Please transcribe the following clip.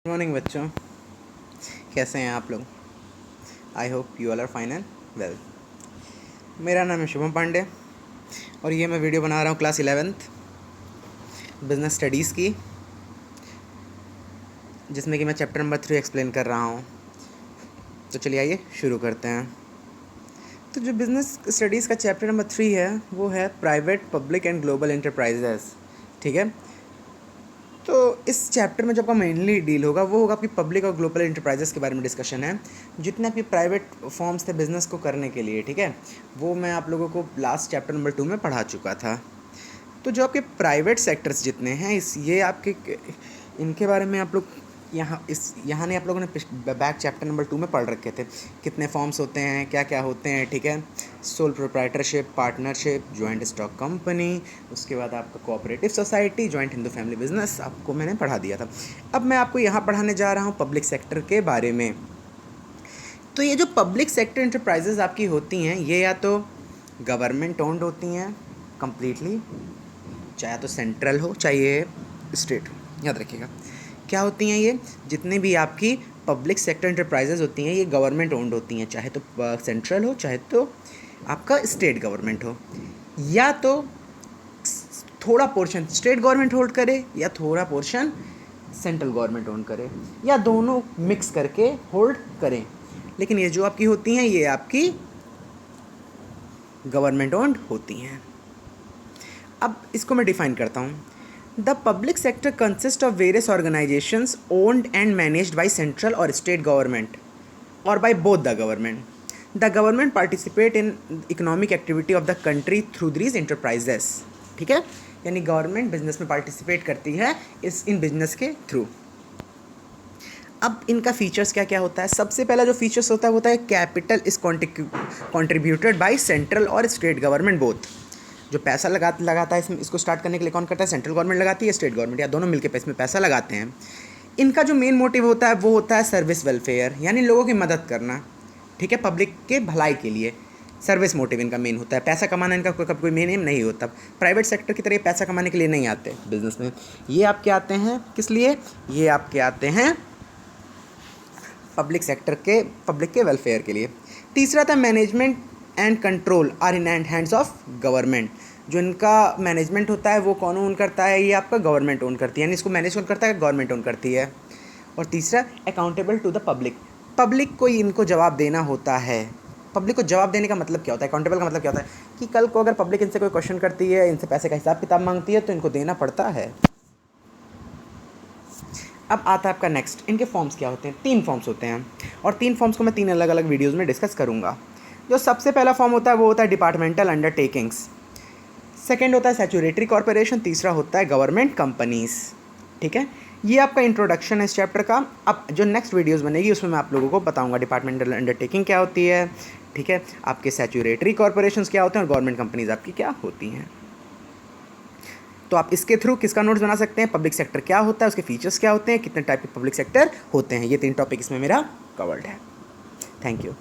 Morning बच्चों, कैसे हैं आप लोग। I hope you all are fine and well. मेरा नाम है शुभम पांडे और ये मैं वीडियो बना रहा हूँ क्लास 11th बिजनेस स्टडीज़ की, जिसमें कि मैं चैप्टर नंबर 3 एक्सप्लेन कर रहा हूँ। तो चलिए आइए शुरू करते हैं। तो जो बिज़नेस स्टडीज़ का चैप्टर नंबर 3 है वो है private, public and global enterprises. ठीक है, तो इस चैप्टर में जो आपका मेनली डील होगा वो होगा आपकी पब्लिक और ग्लोबल इंटरप्राइजेस के बारे में डिस्कशन है। जितने आपके प्राइवेट फॉर्म्स थे बिज़नेस को करने के लिए, ठीक है, वो मैं आप लोगों को लास्ट चैप्टर नंबर 2 में पढ़ा चुका था। तो जो आपके प्राइवेट सेक्टर्स जितने हैं ये आपके इनके बारे में आप लोग यहाँ ने आप लोगों ने बैक चैप्टर नंबर 2 में पढ़ रखे थे। कितने फॉर्म्स होते हैं, क्या क्या होते हैं, ठीक है। Sole proprietorship, partnership, joint stock company, उसके बाद आपका cooperative society, joint Hindu family business आपको मैंने पढ़ा दिया था। अब मैं आपको यहाँ पढ़ाने जा रहा हूँ पब्लिक सेक्टर के बारे में। तो ये जो पब्लिक सेक्टर इंटरप्राइजेज आपकी होती हैं ये या तो गवर्नमेंट ओन्ड होती हैं कम्प्लीटली, चाहे तो सेंट्रल हो चाहे ये स्टेट हो। याद रखिएगा क्या होती हैं ये जितने भी आपकी पब्लिक सेक्टर इंटरप्राइजेज होती हैं ये गवर्नमेंट ओन्ड होती हैं, चाहे तो सेंट्रल हो चाहे तो आपका स्टेट गवर्नमेंट हो, या तो थोड़ा पोर्शन स्टेट गवर्नमेंट होल्ड करे या थोड़ा पोर्शन सेंट्रल गवर्नमेंट ओन करे, या दोनों मिक्स करके होल्ड करें। लेकिन ये जो आपकी होती हैं ये आपकी गवर्नमेंट ओन्ड होती हैं। अब इसको मैं डिफाइन करता हूँ। The public sector consist of various organisations owned and managed by central और स्टेट गवर्नमेंट और by both the government. The government participate in economic activity of the country through these enterprises. ठीक है, यानी government business में participate करती है in business के through. अब इनका फीचर्स क्या क्या होता है। सबसे पहला जो फीचर्स होता है वो होता है capital is contributed by central और स्टेट गवर्नमेंट बोथ। जो पैसा लगाता है इसको स्टार्ट करने के लिए कौन करता है, सेंट्रल गवर्नमेंट लगाती है, स्टेट गवर्नमेंट, या दोनों मिलकर इसमें पैसा लगाते हैं। इनका जो मेन मोटिव होता है वो होता है सर्विस वेलफेयर, यानी लोगों की मदद करना। ठीक है, पब्लिक के भलाई के लिए सर्विस मोटिव इनका मेन होता है। पैसा कमाना इनका कोई मेन एम नहीं होता। प्राइवेट सेक्टर की तरह पैसा कमाने के लिए नहीं आते बिजनेस में। ये आपके आते हैं किस लिए, ये आपके आते हैं पब्लिक के वेलफेयर के लिए। तीसरा था management and control are in hands of government. जो इनका मैनेजमेंट होता है वो कौन ओन करता है, ये आपका गवर्नमेंट ओन करती है, यानी इसको मैनेज कौन करता है, गवर्नमेंट ओन करती है। और तीसरा अकाउंटेबल टू द पब्लिक को इनको जवाब देना होता है। पब्लिक को जवाब देने का मतलब क्या होता है, अकाउंटेबल का मतलब क्या होता है कि कल को अगर पब्लिक इनसे कोई क्वेश्चन करती है, इनसे पैसे का हिसाब किताब मांगती है तो इनको देना पड़ता है। अब आता है आपका नेक्स्ट, इनके फॉर्म्स क्या होते हैं। 3 फॉर्म्स होते हैं और 3 फॉर्म्स को मैं 3 अलग अलग वीडियोज़ में डिस्कस करूँगा। जो सबसे पहला फॉर्म होता है वो होता है डिपार्टमेंटल अंडरटेकिंग्स, सेकेंड होता है सैचुरेटरी कॉर्पोरेशन, तीसरा होता है गवर्नमेंट कंपनीज़। ठीक है, ये आपका इंट्रोडक्शन है इस चैप्टर का। अब जो नेक्स्ट वीडियोस बनेगी उसमें मैं आप लोगों को बताऊंगा डिपार्टमेंटल अंडरटेकिंग क्या होती है, ठीक है, आपके सैचुरेटरी कॉर्पोरेशंस क्या होते हैं और गवर्नमेंट कंपनीज आपकी क्या होती हैं। तो आप इसके थ्रू किसका नोट्स बना सकते हैं, पब्लिक सेक्टर क्या होता है, उसके फीचर्स क्या होते हैं, कितने टाइप के पब्लिक सेक्टर होते हैं। ये 3 टॉपिक इसमें मेरा कवर्ड है। Thank you.